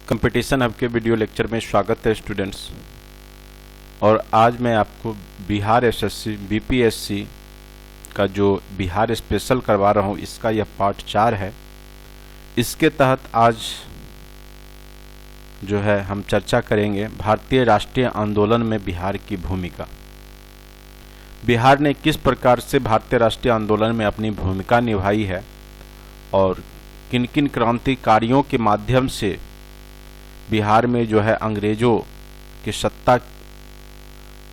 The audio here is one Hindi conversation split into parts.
कंपटीशन हब के वीडियो लेक्चर में स्वागत है स्टूडेंट्स। और आज मैं आपको बिहार एसएससी बीपीएससी का जो बिहार स्पेशल करवा रहा हूँ, इसका यह पार्ट 4 है। इसके तहत आज जो है हम चर्चा करेंगे भारतीय राष्ट्रीय आंदोलन में बिहार की भूमिका। बिहार ने किस प्रकार से भारतीय राष्ट्रीय आंदोलन में अपनी भूमिका निभाई है और किन किन क्रांतिकारियों के माध्यम से बिहार में जो है अंग्रेजों की सत्ता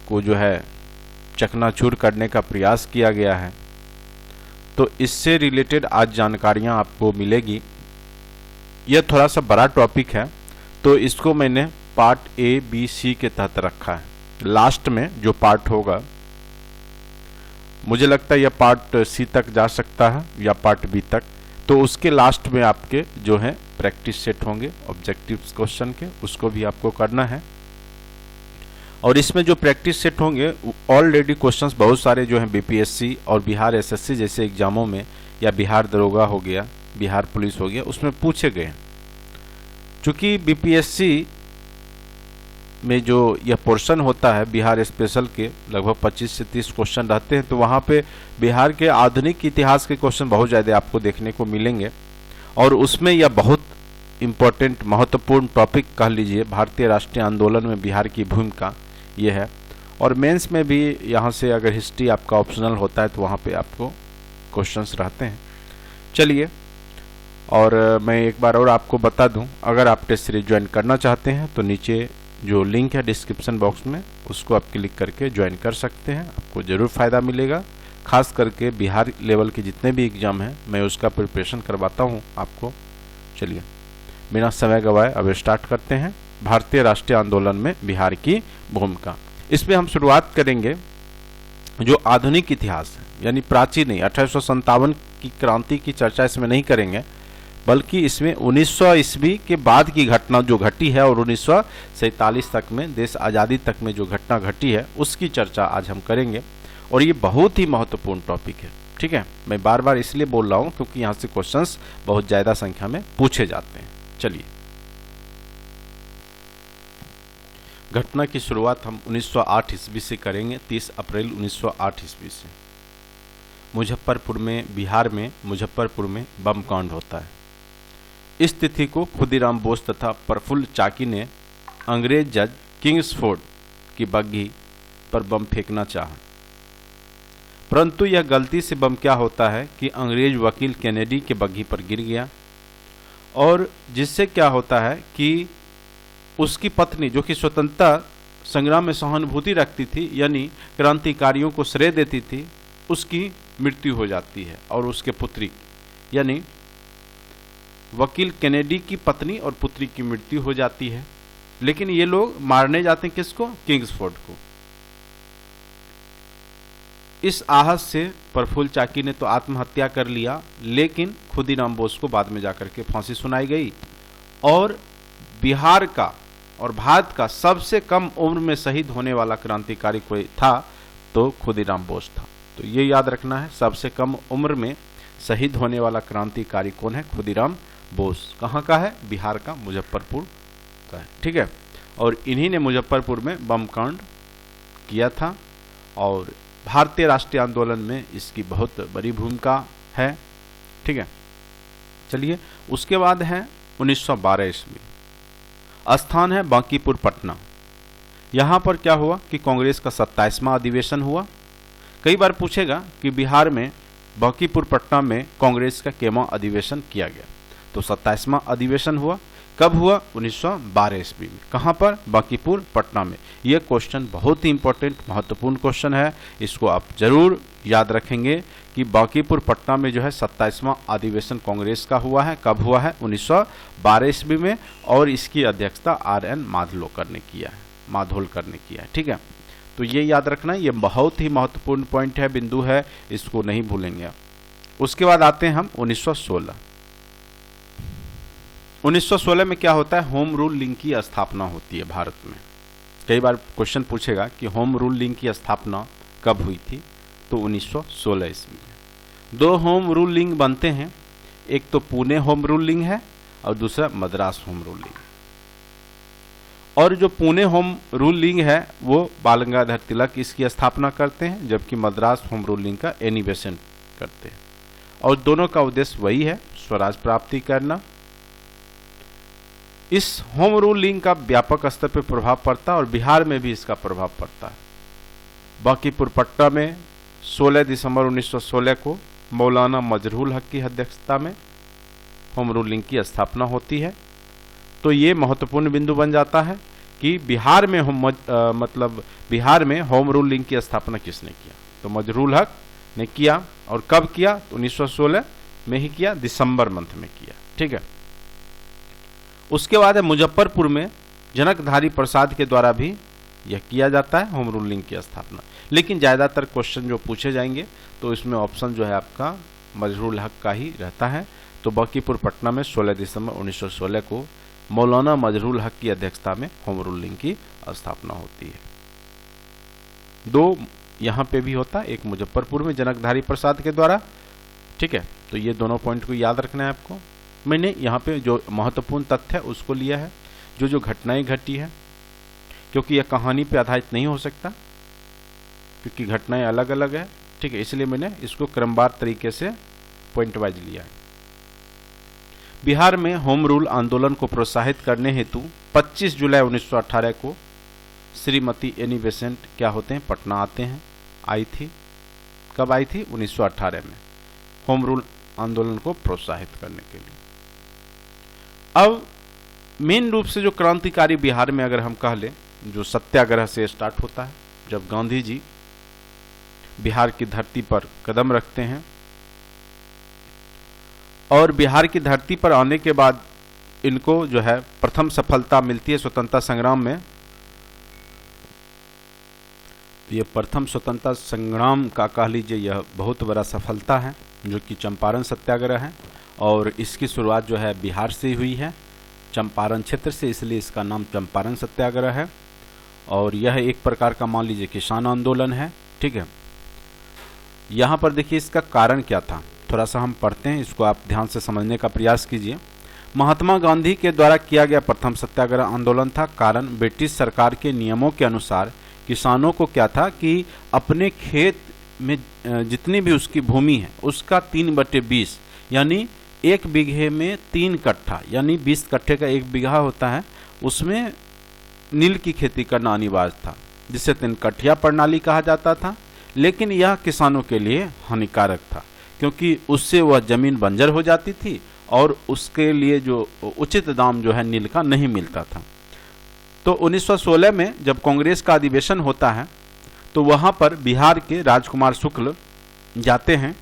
को जो है चकनाचूर करने का प्रयास किया गया है। तो इससे रिलेटेड आज जानकारियां आपको मिलेगी। यह थोड़ा सा बड़ा टॉपिक है, तो इसको मैंने पार्ट ए बी सी के तहत रखा है। लास्ट में जो पार्ट होगा, मुझे लगता है यह पार्ट सी तक जा सकता है या पार्ट बी तक, तो उसके लास्ट में आपके जो है प्रैक्टिस सेट होंगे ऑब्जेक्टिव क्वेश्चन के, उसको भी आपको करना है। और इसमें जो प्रैक्टिस सेट होंगे ऑलरेडी क्वेश्चंस बहुत सारे जो हैं बीपीएससी और बिहार एसएससी जैसे एग्जामों में, या बिहार दरोगा हो गया, बिहार पुलिस हो गया, उसमें पूछे गए हैं। चूंकि बीपीएससी में जो यह पोर्शन होता है बिहार स्पेशल के, लगभग 25 से 30 क्वेश्चन रहते हैं, तो वहाँ पे बिहार के आधुनिक इतिहास के क्वेश्चन बहुत ज़्यादा आपको देखने को मिलेंगे। और उसमें यह बहुत इम्पोर्टेंट महत्वपूर्ण टॉपिक कह लीजिए, भारतीय राष्ट्रीय आंदोलन में बिहार की भूमिका ये है। और मेंस में भी यहाँ से अगर हिस्ट्री आपका ऑप्शनल होता है तो वहाँ पे आपको क्वेश्चंस रहते हैं। चलिए, और मैं एक बार और आपको बता दूं, अगर आप टेस्ट सीरीज ज्वाइन करना चाहते हैं तो नीचे जो लिंक है डिस्क्रिप्शन बॉक्स में, उसको आप क्लिक करके ज्वाइन कर सकते हैं। आपको ज़रूर फ़ायदा मिलेगा। खास करके बिहार लेवल के जितने भी एग्ज़ाम हैं मैं उसका प्रिपरेशन करवाता हूं आपको। चलिए, बिना समय गवाए अब स्टार्ट करते हैं भारतीय राष्ट्रीय आंदोलन में बिहार की भूमिका। इसमें हम शुरुआत करेंगे जो आधुनिक इतिहास है, यानी प्राचीन नहीं, 1857 की क्रांति की चर्चा इसमें नहीं करेंगे, बल्कि इसमें 1900 ईस्वी के बाद की घटना जो घटी है और 1947 तक में देश आज़ादी तक में जो घटना घटी है उसकी चर्चा आज हम करेंगे। और ये बहुत ही महत्वपूर्ण टॉपिक है, ठीक है। मैं बार बार इसलिए बोल रहा हूँ क्योंकि यहाँ से क्वेश्चंस बहुत ज़्यादा संख्या में पूछे जाते हैं। चलिए, घटना की शुरुआत हम 1908 ईस्वी से करेंगे। 30 अप्रैल 1908 ईस्वी से मुजफ्फरपुर में, बिहार में मुजफ्फरपुर में बम कांड होता है। इस तिथि को खुदीराम बोस तथा प्रफुल्ल चाकी ने अंग्रेज जज किंग्सफोर्ड की बग्घी पर बम फेंकना चाहा, परंतु यह गलती से बम क्या होता है कि अंग्रेज वकील कैनेडी के बग्घी पर गिर गया, और जिससे क्या होता है कि उसकी पत्नी, जो कि स्वतंत्रता संग्राम में सहानुभूति रखती थी, यानी क्रांतिकारियों को श्रेय देती थी, उसकी मृत्यु हो जाती है। और उसके पुत्री, यानी वकील कैनेडी की पत्नी और पुत्री की मृत्यु हो जाती है। लेकिन ये लोग मारने जाते हैं किसको? किंग्सफोर्ड को। इस आहत से प्रफुल्ल चाकी ने तो आत्महत्या कर लिया, लेकिन खुदीराम बोस को बाद में जाकर के फांसी सुनाई गई। और बिहार का और भारत का सबसे कम उम्र में शहीद होने वाला क्रांतिकारी कोई था तो खुदीराम बोस था। तो ये याद रखना है, सबसे कम उम्र में शहीद होने वाला क्रांतिकारी कौन है? खुदीराम बोस। कहाँ का है? बिहार का, मुजफ्फरपुर का है, ठीक है। और इन्हीं ने मुजफ्फरपुर में बम कांड किया था, और भारतीय राष्ट्रीय आंदोलन में इसकी बहुत बड़ी भूमिका है, ठीक है। चलिए, उसके बाद है 1912 ईस्वी। स्थान है बांकीपुर, पटना। यहाँ पर क्या हुआ कि कांग्रेस का 27वां अधिवेशन हुआ। कई बार पूछेगा कि बिहार में बांकीपुर, पटना में कांग्रेस का केवां अधिवेशन किया गया, तो 27वां अधिवेशन हुआ। कब हुआ? 1912 ईस्वी में। कहाँ पर? बांकीपुर, पटना में। यह क्वेश्चन बहुत ही इंपॉर्टेंट महत्वपूर्ण क्वेश्चन है, इसको आप जरूर याद रखेंगे कि बांकीपुर, पटना में जो है 27वां अधिवेशन कांग्रेस का हुआ है। कब हुआ है? 1912 ईस्वी में। और इसकी अध्यक्षता RN माधोलकर ने किया है, ठीक है। तो ये याद रखना, ये बहुत ही महत्वपूर्ण पॉइंट है, बिंदु है, इसको नहीं भूलेंगे। उसके बाद आते हैं हम 1916। 1916 में क्या होता है? होम रूल लीग की स्थापना होती है भारत में। कई बार क्वेश्चन पूछेगा कि होम रूल लीग की स्थापना कब हुई थी, तो 1916 ईस्वी में। 2 होम रूल लीग बनते हैं, एक तो पुणे होम रूल लीग है और दूसरा मद्रास होम रूल लीग। और जो पुणे होम रूल लीग है वो बाल गंगाधर तिलक इसकी स्थापना करते हैं, जबकि मद्रास होम रूल लीग का एनी बेसेंट करते हैं। और दोनों का उद्देश्य वही है, स्वराज प्राप्ति करना। इस होम रूल लीग का व्यापक स्तर पर प्रभाव पड़ता है और बिहार में भी इसका प्रभाव पड़ता है। बांकीपुर पट्टा में 16 दिसंबर 1916 को मौलाना मजरूल हक की अध्यक्षता में होम रूल लीग की स्थापना होती है। तो ये महत्वपूर्ण बिंदु बन जाता है कि बिहार में बिहार में होम रूल लीग की स्थापना किसने किया, तो मजरूल हक ने किया। और कब किया, तो 1916 में ही किया, दिसंबर मंथ में किया। ठीक है। उसके बाद है मुजफ्फरपुर में जनकधारी प्रसाद के द्वारा भी यह किया जाता है होम रूल लीग की स्थापना। लेकिन ज़्यादातर क्वेश्चन जो पूछे जाएंगे तो इसमें ऑप्शन जो है आपका मजरूल हक का ही रहता है। तो बांकीपुर पटना में 16 दिसंबर 1916 को मौलाना मजरूल हक की अध्यक्षता में होम रूल लीग की स्थापना होती है। दो यहाँ पे भी होता है, एक मुजफ्फरपुर में जनकधारी प्रसाद के द्वारा। ठीक है, तो ये दोनों पॉइंट को याद रखना है आपको। मैंने यहाँ पे जो महत्वपूर्ण तथ्य है उसको लिया है, जो घटनाएं घटी है, क्योंकि यह कहानी पे आधारित नहीं हो सकता, क्योंकि घटनाएं अलग अलग है। ठीक है, इसलिए मैंने इसको क्रमवार तरीके से पॉइंट वाइज लिया है। बिहार में होम रूल आंदोलन को प्रोत्साहित करने हेतु 25 जुलाई 1918 को श्रीमती एनी बेसेंट क्या होते हैं, पटना आते हैं, आई थी। कब आई थी, 1918 में, होम रूल आंदोलन को प्रोत्साहित करने के लिए। अब मेन रूप से जो क्रांतिकारी बिहार में अगर हम कह लें, जो सत्याग्रह से स्टार्ट होता है, जब गांधी जी बिहार की धरती पर कदम रखते हैं और बिहार की धरती पर आने के बाद इनको जो है प्रथम सफलता मिलती है स्वतंत्रता संग्राम में। ये प्रथम स्वतंत्रता संग्राम का कह लीजिए यह बहुत बड़ा सफलता है, जो कि चंपारण सत्याग्रह है। और इसकी शुरुआत जो है बिहार से हुई है, चंपारण क्षेत्र से, इसलिए इसका नाम चंपारण सत्याग्रह है। और यह एक प्रकार का मान लीजिए किसान आंदोलन है। ठीक है, यहाँ पर देखिए इसका कारण क्या था, थोड़ा सा हम पढ़ते हैं, इसको आप ध्यान से समझने का प्रयास कीजिए। महात्मा गांधी के द्वारा किया गया प्रथम सत्याग्रह आंदोलन था। कारण ब्रिटिश सरकार के नियमों के अनुसार किसानों को क्या था कि अपने खेत में जितनी भी उसकी भूमि है उसका 3/20 यानी 1 बीघे में 3 कट्ठा यानी 20 कट्ठे का 1 बीघा होता है, उसमें नील की खेती करना अनिवार्य था, जिसे 3 कट्ठिया प्रणाली कहा जाता था। लेकिन यह किसानों के लिए हानिकारक था, क्योंकि उससे वह जमीन बंजर हो जाती थी और उसके लिए जो उचित दाम जो है नील का नहीं मिलता था। तो 1916 में जब कांग्रेस का अधिवेशन होता है तो वहाँ पर बिहार के राजकुमार शुक्ल जाते हैं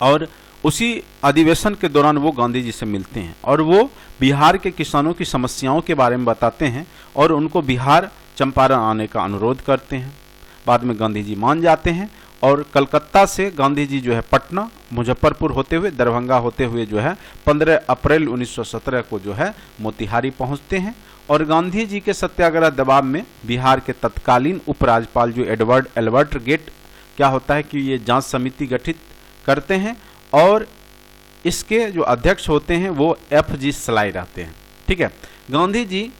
और उसी अधिवेशन के दौरान वो गांधी जी से मिलते हैं और वो बिहार के किसानों की समस्याओं के बारे में बताते हैं और उनको बिहार चंपारण आने का अनुरोध करते हैं। बाद में गांधी जी मान जाते हैं और कलकत्ता से गांधी जी जो है पटना, मुजफ्फरपुर होते हुए, दरभंगा होते हुए जो है 15 अप्रैल 1917 को जो है मोतिहारी पहुंचते हैं। और गांधी जी के सत्याग्रह दबाव में बिहार के तत्कालीन उपराज्यपाल जो एल्बर्ट गेट क्या होता है कि ये जांच समिति गठित करते हैं और इसके जो अध्यक्ष होते हैं वो FG सलाई रहते हैं। ठीक है, गांधी जी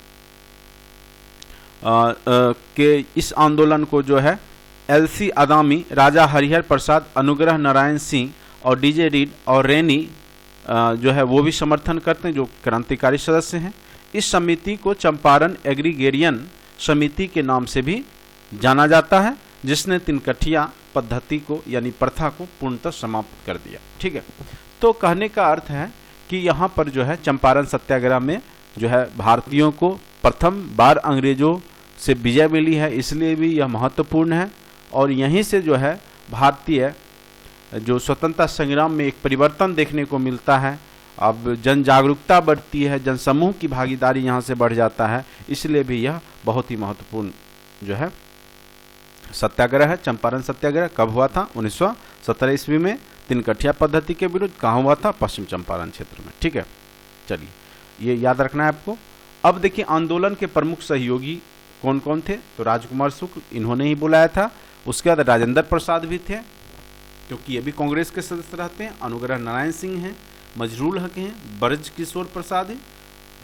के इस आंदोलन को जो है LC आदामी, राजा हरिहर प्रसाद, अनुग्रह नारायण सिंह और DJ रीड और रेनी जो है वो भी समर्थन करते हैं, जो क्रांतिकारी सदस्य हैं। इस समिति को चंपारण एग्रीगेरियन समिति के नाम से भी जाना जाता है, जिसने 3 कट्ठिया पद्धति को यानी प्रथा को पूर्णतः समाप्त कर दिया। ठीक है, तो कहने का अर्थ है कि यहाँ पर जो है चंपारण सत्याग्रह में जो है भारतीयों को प्रथम बार अंग्रेजों से विजय मिली है, इसलिए भी यह महत्वपूर्ण है। और यहीं से जो है भारतीय जो स्वतंत्रता संग्राम में एक परिवर्तन देखने को मिलता है। अब जन जागरूकता बढ़ती है, जनसमूह की भागीदारी यहाँ से बढ़ जाता है, इसलिए भी यह बहुत ही महत्वपूर्ण जो है सत्याग्रह है। चंपारण सत्याग्रह कब हुआ था, 1917 ईस्वी में 3 कट्ठिया पद्धति के विरुद्ध। कहाँ हुआ था, पश्चिम चंपारण क्षेत्र में। ठीक है, चलिए ये याद रखना है आपको। अब देखिए आंदोलन के प्रमुख सहयोगी कौन कौन थे, तो राजकुमार शुक्ल इन्होंने ही बुलाया था। उसके बाद राजेंद्र प्रसाद भी थे, क्योंकि ये भी कांग्रेस के सदस्य रहते हैं। अनुग्रह नारायण सिंह हैं, मजरूल हक हैं, ब्रज किशोर प्रसाद हैं,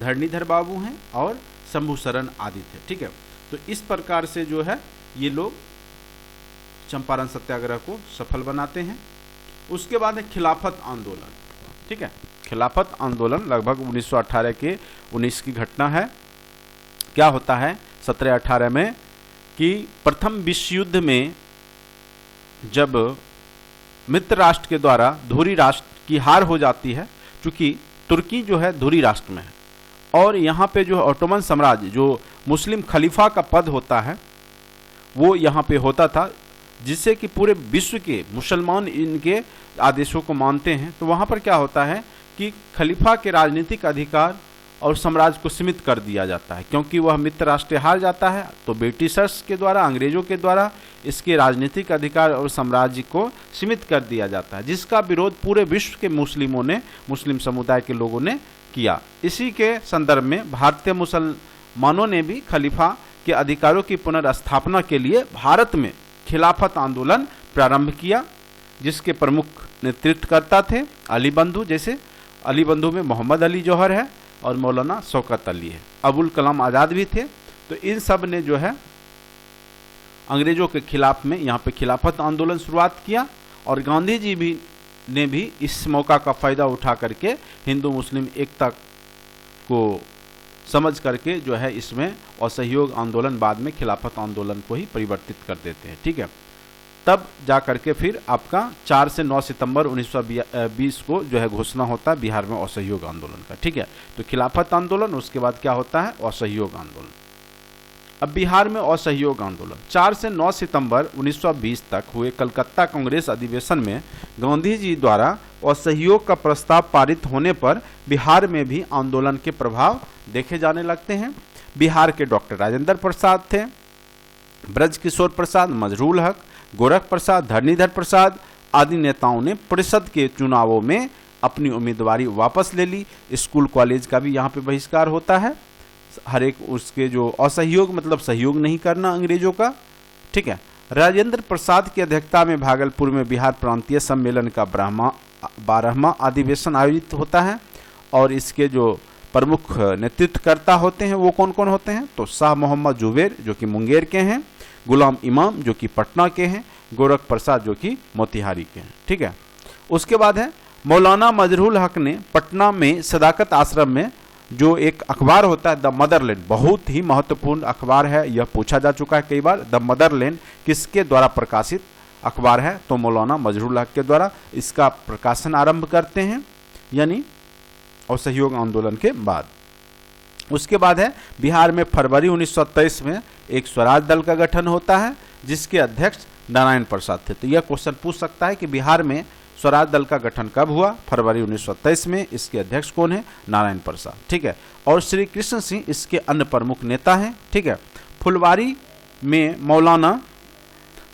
धरणीधर बाबू हैं और शंभू शरण आदि थे। ठीक है, तो इस प्रकार से जो है ये लोग चंपारण सत्याग्रह को सफल बनाते हैं। उसके बाद है खिलाफत आंदोलन। ठीक है, खिलाफत आंदोलन लगभग 1918 के 19 की घटना है। क्या होता है 1718 में कि प्रथम विश्व युद्ध में जब मित्र राष्ट्र के द्वारा धुरी राष्ट्र की हार हो जाती है, क्योंकि तुर्की जो है धुरी राष्ट्र में है और यहाँ पे जो ऑटोमन साम्राज्य जो मुस्लिम खलीफा का पद होता है वो यहाँ पे होता था, जिससे कि पूरे विश्व के मुसलमान इनके आदेशों को मानते हैं। तो वहाँ पर क्या होता है कि खलीफा के राजनीतिक अधिकार और साम्राज्य को सीमित कर दिया जाता है, क्योंकि वह मित्र राष्ट्र हार जाता है तो ब्रिटिशर्स के द्वारा, अंग्रेजों के द्वारा इसके राजनीतिक अधिकार और साम्राज्य को सीमित कर दिया जाता है, जिसका विरोध पूरे विश्व के मुस्लिमों ने, मुस्लिम समुदाय के लोगों ने किया। इसी के संदर्भ में भारतीय मुसलमानों ने भी खलीफा के अधिकारों की पुनर्स्थापना के लिए भारत में खिलाफत आंदोलन प्रारंभ किया, जिसके प्रमुख नेतृत्वकर्ता थे अली बंधु। जैसे अली बंधु में मोहम्मद अली जौहर है और मौलाना शौकत अली है, अबुल कलाम आज़ाद भी थे। तो इन सब ने जो है अंग्रेजों के खिलाफ में यहाँ पे खिलाफत आंदोलन शुरुआत किया और गांधी जी भी ने भी इस मौका का फ़ायदा उठा करके हिंदू मुस्लिम एकता को समझ करके जो है इसमें असहयोग आंदोलन बाद में खिलाफत आंदोलन को ही परिवर्तित कर देते हैं। ठीक है, तब जा करके फिर आपका 4 से 9 सितंबर 1920 को जो है घोषणा होता है बिहार में असहयोग आंदोलन का। ठीक है, तो खिलाफत आंदोलन, उसके बाद क्या होता है असहयोग आंदोलन। अब बिहार में असहयोग आंदोलन 4 से 9 सितंबर 1920 तक हुए कलकत्ता कांग्रेस अधिवेशन में गांधी जी द्वारा असहयोग का प्रस्ताव पारित होने पर बिहार में भी आंदोलन के प्रभाव देखे जाने लगते हैं। बिहार के डॉक्टर राजेंद्र प्रसाद थे, ब्रजकिशोर प्रसाद, मजरूल हक, गोरख प्रसाद, धरणीधर प्रसाद आदि नेताओं ने परिषद के चुनावों में अपनी उम्मीदवारी वापस ले ली। स्कूल कॉलेज का भी यहाँ पे बहिष्कार होता है, हर एक उसके जो असहयोग मतलब सहयोग नहीं करना अंग्रेजों का। ठीक है, राजेंद्र प्रसाद की अध्यक्षता में भागलपुर में बिहार प्रांतीय सम्मेलन का 12वां अधिवेशन आयोजित होता है और इसके जो प्रमुख नेतृत्वकर्ता होते हैं वो कौन कौन होते हैं, तो शाह मोहम्मद जुबेर जो कि मुंगेर के हैं, गुलाम इमाम जो कि पटना के हैं, गोरख प्रसाद जो कि मोतिहारी के हैं। ठीक है, उसके बाद है मौलाना मजरूल हक ने पटना में सदाकत आश्रम में जो एक अखबार होता है द मदरलैंड, बहुत ही महत्वपूर्ण अखबार है, यह पूछा जा चुका है कई बार, द मदरलैंड किसके द्वारा प्रकाशित अखबार है, तो मौलाना मजरूल हक के द्वारा इसका प्रकाशन आरंभ करते हैं, यानी असहयोग आंदोलन के बाद। उसके बाद है बिहार में फरवरी 1923 में एक स्वराज दल का गठन होता है जिसके अध्यक्ष नारायण प्रसाद थे। तो यह क्वेश्चन पूछ सकता है कि बिहार में स्वराज दल का गठन कब हुआ, फरवरी 1923 में, इसके अध्यक्ष कौन है, नारायण प्रसाद। ठीक है, और श्री कृष्ण सिंह इसके अन्य प्रमुख नेता हैं। ठीक है, फुलवारी में मौलाना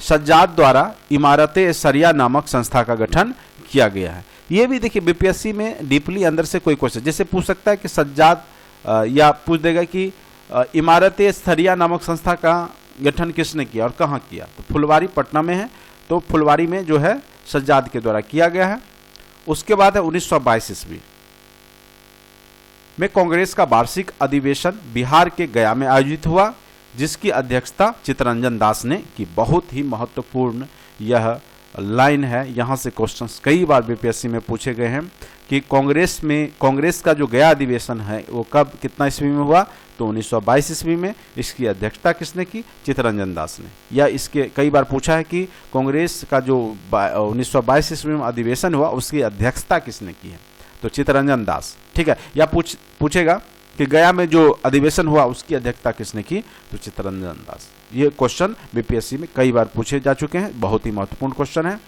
सज्जाद द्वारा इमारत-ए सरिया नामक संस्था का गठन किया गया है। ये भी देखिए बीपीएससी में डीपली अंदर से कोई क्वेश्चन जैसे पूछ सकता है कि सज्जाद या पूछ देगा कि इमारत-ए सरिया नामक संस्था का गठन किसने किया और कहाँ किया, तो फुलवारी पटना में है, तो फुलवारी में जो है सज्जाद के द्वारा किया गया है। उसके बाद है 1922 ईस्वी में कांग्रेस का वार्षिक अधिवेशन बिहार के गया में आयोजित हुआ जिसकी अध्यक्षता चित्तरंजन दास ने की। बहुत ही महत्वपूर्ण यह लाइन है, यहाँ से क्वेश्चंस कई बार बीपीएससी में पूछे गए हैं कि कांग्रेस का जो गया अधिवेशन है वो कब कितना ईस्वी में हुआ, तो 1922 ईस्वी में। इसकी अध्यक्षता किसने की, चित्तरंजन दास ने। या इसके कई बार पूछा है कि कांग्रेस का जो 1922 ईस्वी में अधिवेशन हुआ उसकी अध्यक्षता किसने की है, तो चित्तरंजन दास। ठीक है, या पूछेगा कि गया में जो अधिवेशन हुआ उसकी अध्यक्षता किसने की, तो चित्तरंजन दास। ये क्वेश्चन बीपीएससी में कई बार पूछे जा चुके हैं, बहुत ही महत्वपूर्ण क्वेश्चन है।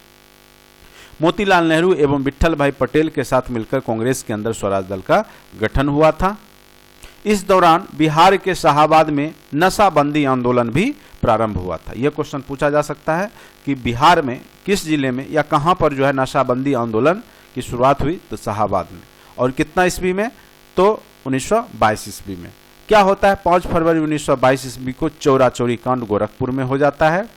मोतीलाल नेहरू एवं विट्ठल भाई पटेल के साथ मिलकर कांग्रेस के अंदर स्वराज दल का गठन हुआ था। इस दौरान बिहार के शाहाबाद में नशाबंदी आंदोलन भी प्रारंभ हुआ था। यह क्वेश्चन पूछा जा सकता है कि बिहार में किस जिले में या कहां पर जो है नशाबंदी आंदोलन की शुरुआत हुई, तो शाहाबाद में, और कितना ईस्वी में, तो 1922 ईस्वी में। क्या होता है 5 फरवरी 1922 ईस्वी को चौरा चौरी कांड गोरखपुर में हो जाता है।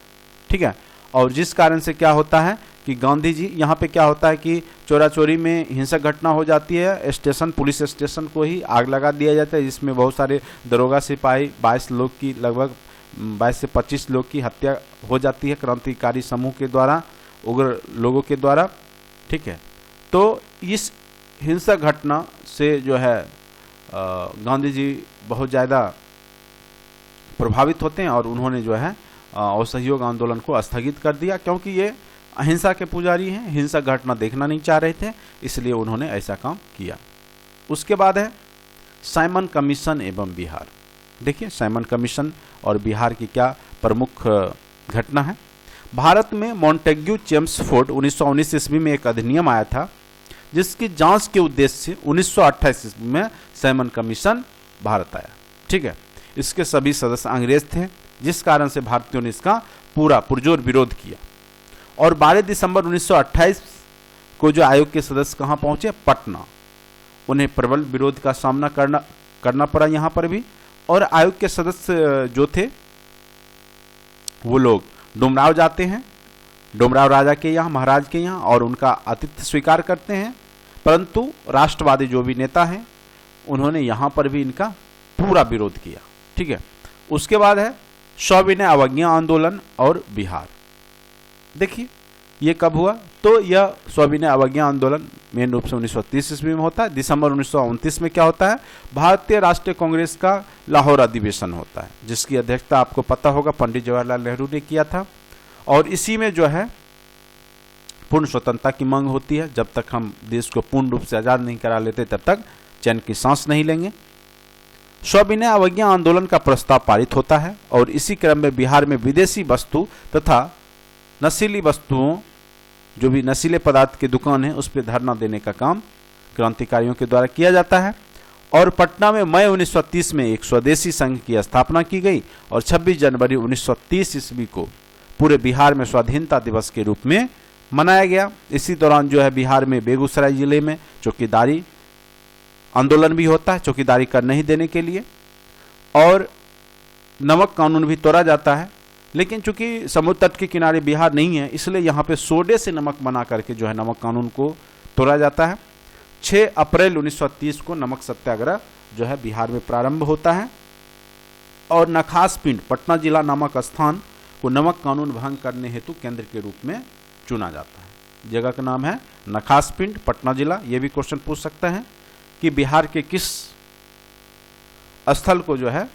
ठीक है, और जिस कारण से क्या होता है कि गांधी जी, यहाँ पे क्या होता है कि चोरा चोरी में हिंसक घटना हो जाती है, स्टेशन, पुलिस स्टेशन को ही आग लगा दिया जाता है, जिसमें बहुत सारे दरोगा सिपाही 22 लोग की, लगभग 22 से 25 लोग की हत्या हो जाती है क्रांतिकारी समूह के द्वारा, उग्र लोगों के द्वारा। ठीक है, तो इस हिंसक घटना से जो है गांधी जी बहुत ज़्यादा प्रभावित होते हैं और उन्होंने जो है असहयोग आंदोलन को स्थगित कर दिया, क्योंकि ये अहिंसा के पुजारी हैं, हिंसक घटना देखना नहीं चाह रहे थे, इसलिए उन्होंने ऐसा काम किया। उसके बाद है साइमन कमीशन एवं बिहार। देखिए साइमन कमीशन और बिहार की क्या प्रमुख घटना है। भारत में मॉन्टेग्यू चेम्सफोर्ड 1919 ईस्वी में एक अधिनियम आया था, जिसकी जांच के उद्देश्य से 1928 ईस्वी में साइमन कमीशन भारत आया। ठीक है, इसके सभी सदस्य अंग्रेज थे, जिस कारण से भारतीयों ने इसका पूरा पुरजोर विरोध किया। और 12 दिसंबर 1928 को जो आयोग के सदस्य कहाँ पहुंचे? पटना। उन्हें प्रबल विरोध का सामना करना पड़ा यहाँ पर भी। और आयोग के सदस्य जो थे वो लोग डुमराव जाते हैं, डुमराव राजा के यहाँ, महाराज के यहाँ, और उनका आतिथ्य स्वीकार करते हैं। परंतु राष्ट्रवादी जो भी नेता हैं उन्होंने यहाँ पर भी इनका पूरा विरोध किया। ठीक है, उसके बाद है सविनय अवज्ञा आंदोलन और बिहार। देखिए ये कब हुआ? तो यह सविनय अवज्ञा आंदोलन मेन रूप से 1930 ईस्वी में होता है। दिसंबर 1929 में क्या होता है? भारतीय राष्ट्रीय कांग्रेस का लाहौर अधिवेशन होता है, जिसकी अध्यक्षता आपको पता होगा पंडित जवाहरलाल नेहरू ने किया था। और इसी में जो है पूर्ण स्वतंत्रता की मांग होती है। जब तक हम देश को पूर्ण रूप से आज़ाद नहीं करा लेते तब तक चैन की सांस नहीं लेंगे। सविनय अवज्ञा आंदोलन का प्रस्ताव पारित होता है और इसी क्रम में बिहार में विदेशी वस्तु तथा नशीली वस्तुओं, जो भी नशीले पदार्थ की दुकान है, उस पर धरना देने का काम क्रांतिकारियों के द्वारा किया जाता है। और पटना में मई 1930 में एक स्वदेशी संघ की स्थापना की गई और 26 जनवरी 1930 ईस्वी को पूरे बिहार में स्वाधीनता दिवस के रूप में मनाया गया। इसी दौरान जो है बिहार में बेगूसराय जिले में चौकीदारी आंदोलन भी होता है, चौकीदारी कर नहीं देने के लिए। और नमक कानून भी तोड़ा जाता है, लेकिन चूंकि समुद्र तट के किनारे बिहार नहीं है, इसलिए यहाँ पे सोडे से नमक बना करके जो है नमक कानून को तोड़ा जाता है। 6 अप्रैल 1930 को नमक सत्याग्रह जो है बिहार में प्रारंभ होता है। और नखास पिंड पटना जिला नामक स्थान को नमक कानून भंग करने हेतु केंद्र के रूप में चुना जाता है। जगह का नाम है नखास पिंड, पटना जिला। ये भी क्वेश्चन पूछ सकते हैं कि बिहार के किस स्थल को जो है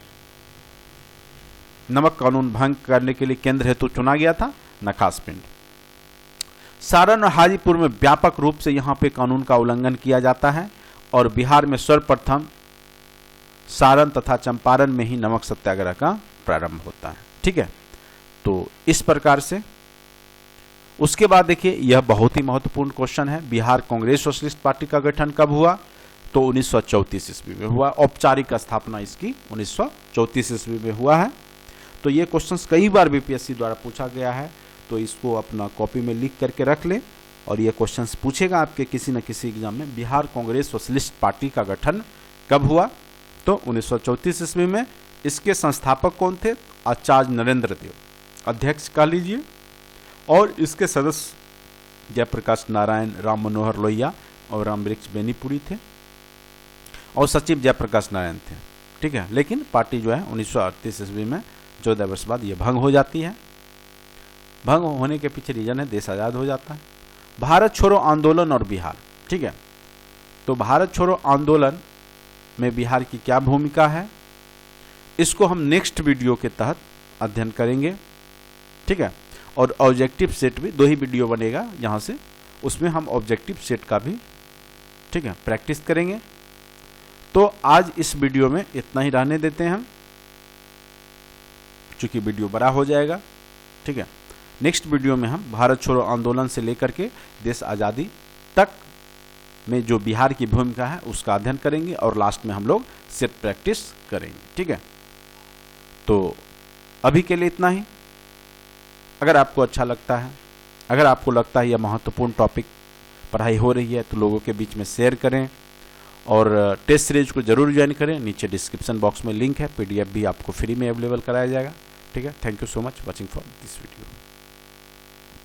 नमक कानून भंग करने के लिए केंद्र हेतु चुना गया था? नखास पिंड। सारण और हाजीपुर में व्यापक रूप से यहाँ पे कानून का उल्लंघन किया जाता है और बिहार में सर्वप्रथम सारण तथा चंपारण में ही नमक सत्याग्रह का प्रारंभ होता है। ठीक है, तो इस प्रकार से उसके बाद देखिए यह बहुत ही महत्वपूर्ण क्वेश्चन है, बिहार कांग्रेस सोशलिस्ट पार्टी का गठन कब हुआ? तो 1934 ईस्वी में हुआ। औपचारिक स्थापना इसकी 1934 ईस्वी में हुआ है। तो ये क्वेश्चंस कई बार बीपीएससी द्वारा पूछा गया है, तो इसको अपना कॉपी में लिख करके रख ले और ये क्वेश्चंस पूछेगा आपके किसी न किसी एग्जाम में। बिहार कांग्रेस सोशलिस्ट पार्टी का गठन कब हुआ? तो 1934 ईस्वी में। इसके संस्थापक कौन थे? आचार्य नरेंद्र देव, अध्यक्ष कह लीजिए। और इसके सदस्य जयप्रकाश नारायण, राम मनोहर लोहिया और रामवृक्ष बेनीपुरी थे और सचिव जयप्रकाश नारायण थे। ठीक है, लेकिन पार्टी जो है 1938 ईस्वी में 14 वर्ष बाद ये भंग हो जाती है। भंग होने के पीछे रीजन है देश आज़ाद हो जाता है। भारत छोड़ो आंदोलन और बिहार। ठीक है, तो भारत छोड़ो आंदोलन में बिहार की क्या भूमिका है, इसको हम नेक्स्ट वीडियो के तहत अध्ययन करेंगे। ठीक है, और ऑब्जेक्टिव सेट भी 2 ही वीडियो बनेगा यहाँ से, उसमें हम ऑब्जेक्टिव सेट का भी ठीक है प्रैक्टिस करेंगे। तो आज इस वीडियो में इतना ही रहने देते हैं हम, चूंकि वीडियो बड़ा हो जाएगा। ठीक है, नेक्स्ट वीडियो में हम भारत छोड़ो आंदोलन से लेकर के देश आज़ादी तक में जो बिहार की भूमिका है उसका अध्ययन करेंगे और लास्ट में हम लोग सेट प्रैक्टिस करेंगे। ठीक है, तो अभी के लिए इतना ही। अगर आपको अच्छा लगता है, अगर आपको लगता है यह महत्वपूर्ण टॉपिक पढ़ाई हो रही है, तो लोगों के बीच में शेयर करें और टेस्ट सीरीज को जरूर ज्वाइन करें। नीचे डिस्क्रिप्शन बॉक्स में लिंक है, PDF भी आपको फ्री में अवेलेबल कराया जाएगा। ठीक है, thank you so much watching for this video.